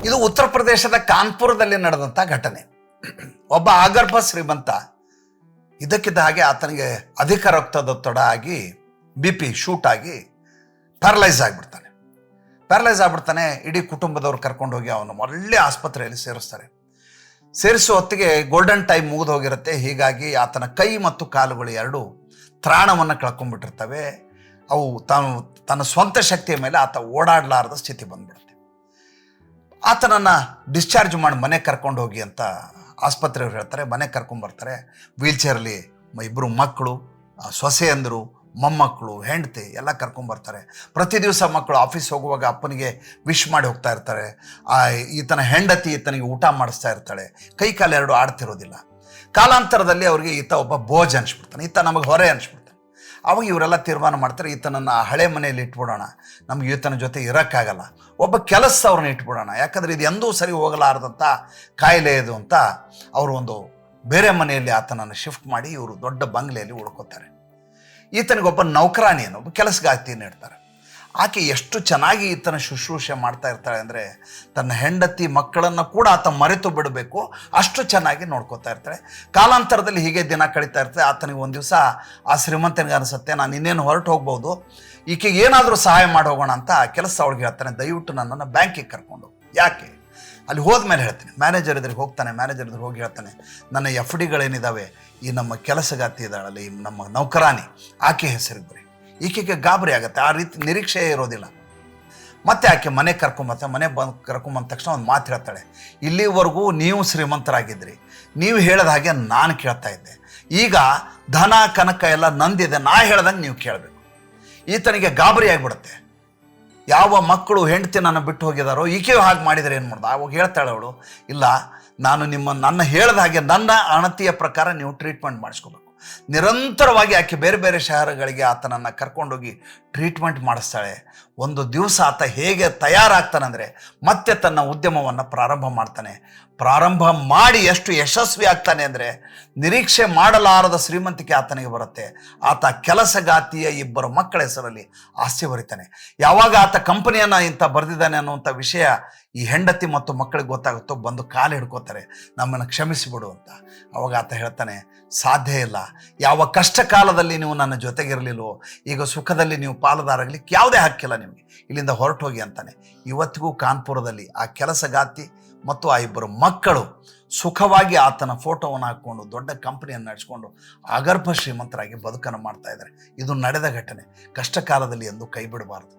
ಇದು ಉತ್ತರ ಪ್ರದೇಶದ ಕಾನ್ಪುರದಲ್ಲಿ ನಡೆದಂಥ ಘಟನೆ. ಒಬ್ಬ ಆಗರ್ಭ ಶ್ರೀಮಂತ ಇದಕ್ಕಿದ್ದ ಹಾಗೆ ಆತನಿಗೆ ಅಧಿಕ ರಕ್ತದೊತ್ತಡ ಆಗಿ BP ಶೂಟ್ ಆಗಿ ಪ್ಯಾರಲೈಸ್ ಆಗಿಬಿಡ್ತಾನೆ. ಇಡೀ ಕುಟುಂಬದವ್ರು ಕರ್ಕೊಂಡು ಹೋಗಿ ಅವನು ಒಳ್ಳೆ ಆಸ್ಪತ್ರೆಯಲ್ಲಿ ಸೇರಿಸ್ತಾರೆ. ಸೇರಿಸೋ ಹೊತ್ತಿಗೆ ಗೋಲ್ಡನ್ ಟೈಮ್ ಮುಗಿದು ಹೋಗಿರುತ್ತೆ. ಹೀಗಾಗಿ ಆತನ ಕೈ ಮತ್ತು ಕಾಲುಗಳು ಎರಡೂ ತ್ರಾಣವನ್ನು ಕಳ್ಕೊಂಡ್ಬಿಟ್ಟಿರ್ತವೆ. ಅವು ತನ್ನ ಸ್ವಂತ ಶಕ್ತಿಯ ಮೇಲೆ ಆತ ಓಡಾಡಲಾರದ ಸ್ಥಿತಿ ಬಂದ್ಬಿಡುತ್ತೆ. ಆತನನ್ನು ಡಿಸ್ಚಾರ್ಜ್ ಮಾಡಿ ಮನೆ ಕರ್ಕೊಂಡು ಹೋಗಿ ಅಂತ ಆಸ್ಪತ್ರೆಯವ್ರು ಹೇಳ್ತಾರೆ. ಮನೆ ಕರ್ಕೊಂಬರ್ತಾರೆ. ವೀಲ್ಚೇರಲ್ಲಿ ಇಬ್ಬರು ಮಕ್ಕಳು, ಸೊಸೆಯಂದರು, ಮೊಮ್ಮಕ್ಕಳು, ಹೆಂಡತಿ ಎಲ್ಲ ಕರ್ಕೊಂಬರ್ತಾರೆ. ಪ್ರತಿ ದಿವಸ ಮಕ್ಕಳು ಆಫೀಸ್ ಹೋಗುವಾಗ ಅಪ್ಪನಿಗೆ ವಿಶ್ ಮಾಡಿ ಹೋಗ್ತಾ ಇರ್ತಾರೆ. ಈತನ ಹೆಂಡತಿ ಈತನಿಗೆ ಊಟ ಮಾಡಿಸ್ತಾ ಇರ್ತಾಳೆ. ಕೈ ಕಾಲು ಎರಡು ಆಡ್ತಿರೋದಿಲ್ಲ. ಕಾಲಾಂತರದಲ್ಲಿ ಅವ್ರಿಗೆ ಈತ ಒಬ್ಬ ಬೋಜ್ ಅನಿಸ್ಬಿಡ್ತಾನೆ, ಈತ ನಮಗೆ ಹೊರೆ ಅನಿಸ್ಬಿಡ್ತಾನೆ. ಅವಾಗ ಇವರೆಲ್ಲ ತೀರ್ಮಾನ ಮಾಡ್ತಾರೆ, ಈತನನ್ನು ಹಳೆ ಮನೆಯಲ್ಲಿ ಇಟ್ಬಿಡೋಣ, ನಮ್ಗೆ ಈತನ ಜೊತೆ ಇರೋಕ್ಕಾಗಲ್ಲ, ಒಬ್ಬ ಕೆಲಸದವ್ರನ್ನ ಇಟ್ಬಿಡೋಣ, ಯಾಕಂದರೆ ಇದು ಎಂದೂ ಸರಿ ಹೋಗಲಾರದಂಥ ಕಾಯಿಲೆ ಇದು ಅಂತ ಅವರು ಒಂದು ಬೇರೆ ಮನೆಯಲ್ಲಿ ಆತನನ್ನು ಶಿಫ್ಟ್ ಮಾಡಿ ಇವರು ದೊಡ್ಡ ಬಂಗ್ಲೆಯಲ್ಲಿ ಉಳ್ಕೋತಾರೆ. ಈತನಿಗೊಬ್ಬ ನೌಕರಾಣಿಯನ್ನು, ಒಬ್ಬ ಕೆಲಸಗಾತಿಯನ್ನು ಇಡ್ತಾರೆ. ಆಕೆ ಎಷ್ಟು ಚೆನ್ನಾಗಿ ಈತನ ಶುಶ್ರೂಷೆ ಮಾಡ್ತಾ ಇರ್ತಾಳೆ ಅಂದರೆ ತನ್ನ ಹೆಂಡತಿ ಮಕ್ಕಳನ್ನು ಕೂಡ ಆತ ಮರೆತು ಬಿಡಬೇಕು ಅಷ್ಟು ಚೆನ್ನಾಗಿ ನೋಡ್ಕೋತಾ ಇರ್ತಾಳೆ. ಕಾಲಾಂತರದಲ್ಲಿ ಹೀಗೆ ದಿನ ಕಳೀತಾ ಇರ್ತಾರೆ. ಆತನಿಗೆ ಒಂದು ದಿವಸ ಆ ಶ್ರೀಮಂತನಿಗೆ ಅನಿಸುತ್ತೆ, ನಾನು ಇನ್ನೇನು ಹೊರಟು ಹೋಗ್ಬೋದು, ಈಕೆಗೆ ಏನಾದರೂ ಸಹಾಯ ಮಾಡಿ ಹೋಗೋಣ ಅಂತ ಕೆಲಸ ಅವಳಿಗೆ ಹೇಳ್ತಾನೆ, ದಯವಿಟ್ಟು ನನ್ನನ್ನು ಬ್ಯಾಂಕಿಗೆ ಕರ್ಕೊಂಡು. ಯಾಕೆ? ಅಲ್ಲಿ ಹೋದ್ಮೇಲೆ ಹೇಳ್ತೀನಿ. ಮ್ಯಾನೇಜರ್ ಎದುರಿಗೆ ಹೋಗ್ತಾನೆ. ಮ್ಯಾನೇಜರ್ ಎದುರು ಹೋಗಿ ಹೇಳ್ತಾನೆ, ನನ್ನ FDಗಳೇನಿದ್ದಾವೆ ಈ ನಮ್ಮ ಕೆಲಸಗಾತಿ ಇದ್ದಾಳಲ್ಲ, ಈ ನಮ್ಮ ನೌಕರಾಣಿ, ಆಕೆ ಹೆಸರಿಗೆ ಬರೀ. ಈಕೆಗೆ ಗಾಬರಿ ಆಗುತ್ತೆ. ಆ ರೀತಿ ನಿರೀಕ್ಷೆ ಇರೋದಿಲ್ಲ. ಮತ್ತೆ ಆಕೆ ಮನೆ ಕರ್ಕೊಂಬರ್ತಾಳೆ. ಮನೆ ಕರ್ಕೊಂಬಂದ ತಕ್ಷಣ ಒಂದು ಮಾತು ಹೇಳ್ತಾಳೆ, ಇಲ್ಲಿವರೆಗೂ ನೀವು ಶ್ರೀಮಂತರಾಗಿದ್ರಿ, ನೀವು ಹೇಳಿದ ಹಾಗೆ ನಾನು ಕೇಳ್ತಾ ಇದ್ದೆ, ಈಗ ಧನ ಕನಕ ಎಲ್ಲ ನಂದಿದೆ, ನಾ ಹೇಳ್ದಂಗೆ ನೀವು ಕೇಳಬೇಕು. ಈತನಿಗೆ ಗಾಬರಿ ಆಗಿಬಿಡುತ್ತೆ. ಯಾವ ಮಕ್ಕಳು ಹೆಂಡತಿ ನನ್ನ ಬಿಟ್ಟು ಹೋಗಿದಾರೋ ಈಕೆಯೂ ಹಾಗೆ ಮಾಡಿದರೆ ಏನು ಮಾಡೋದು? ಅವಾಗ ಹೇಳ್ತಾಳೆ ಅವಳು, ಇಲ್ಲ, ನಾನು ನನ್ನ ಹೇಳಿದ ಹಾಗೆ ನನ್ನ ಅಣತಿಯ ಪ್ರಕಾರ ನೀವು ಟ್ರೀಟ್ಮೆಂಟ್ ಮಾಡಿಸ್ಕೋಬೇಕು. ನಿರಂತರವಾಗಿ ಆಕೆ ಬೇರೆ ಬೇರೆ ಶಹರಗಳಿಗೆ ಆತನನ್ನು ಕರ್ಕೊಂಡೋಗಿ ಟ್ರೀಟ್ಮೆಂಟ್ ಮಾಡಿಸ್ತಾಳೆ. ಒಂದು ದಿವಸ ಆತ ಹೇಗೆ ತಯಾರಾಗ್ತಾನಂದರೆ ಮತ್ತೆ ತನ್ನ ಉದ್ಯಮವನ್ನು ಪ್ರಾರಂಭ ಮಾಡ್ತಾನೆ. ಪ್ರಾರಂಭ ಮಾಡಿ ಎಷ್ಟು ಯಶಸ್ವಿ ಆಗ್ತಾನೆ ಅಂದರೆ ನಿರೀಕ್ಷೆ ಮಾಡಲಾರದ ಶ್ರೀಮಂತಿಕೆ ಆತನಿಗೆ ಬರುತ್ತೆ. ಆತ ಕೆಲಸಗಾತಿಯ ಇಬ್ಬರು ಮಕ್ಕಳ ಹೆಸರಲ್ಲಿ ಆಸ್ತಿ ಬರೀತಾನೆ. ಯಾವಾಗ ಆತ ಕಂಪನಿಯನ್ನು ಇಂಥ ಬರೆದಿದ್ದಾನೆ ಅನ್ನುವಂಥ ವಿಷಯ ಈ ಹೆಂಡತಿ ಮತ್ತು ಮಕ್ಕಳಿಗೆ ಗೊತ್ತಾಗುತ್ತೋ ಬಂದು ಕಾಲು ಹಿಡ್ಕೋತಾರೆ, ನಮ್ಮನ್ನು ಕ್ಷಮಿಸಿಬಿಡು ಅಂತ. ಅವಾಗ ಆತ ಹೇಳ್ತಾನೆ, ಸಾಧ್ಯ ಇಲ್ಲ, ಯಾವ ಕಷ್ಟ ಕಾಲದಲ್ಲಿ ನೀವು ನನ್ನ ಜೊತೆಗಿರಲಿಲ್ವೋ ಈಗ ಸುಖದಲ್ಲಿ ನೀವು ಪಾಲುದಾರಾಗಲಿಕ್ಕೆ ಯಾವುದೇ ಹಕ್ಕಿಲ್ಲ ನಿಮಗೆ, ಇಲ್ಲಿಂದ ಹೊರಟು ಹೋಗಿ ಅಂತಾನೆ. ಇವತ್ತಿಗೂ ಕಾನ್ಪುರದಲ್ಲಿ ಆ ಕೆಲಸಗಾತಿ ಮತ್ತು ಆ ಇಬ್ಬರು ಮಕ್ಕಳು ಸುಖವಾಗಿ ಆತನ ಫೋಟೋವನ್ನು ಹಾಕ್ಕೊಂಡು ದೊಡ್ಡ ಕಂಪನಿಯನ್ನು ನಡೆಸ್ಕೊಂಡು ಆಗರ್ಭ ಶ್ರೀಮಂತರಾಗಿ ಬದುಕನ್ನು ಮಾಡ್ತಾ ಇದ್ದಾರೆ. ಇದು ನಡೆದ ಘಟನೆ. ಕಷ್ಟ ಕಾಲದಲ್ಲಿ ಎಂದು ಕೈ ಬಿಡಬಾರ್ದು.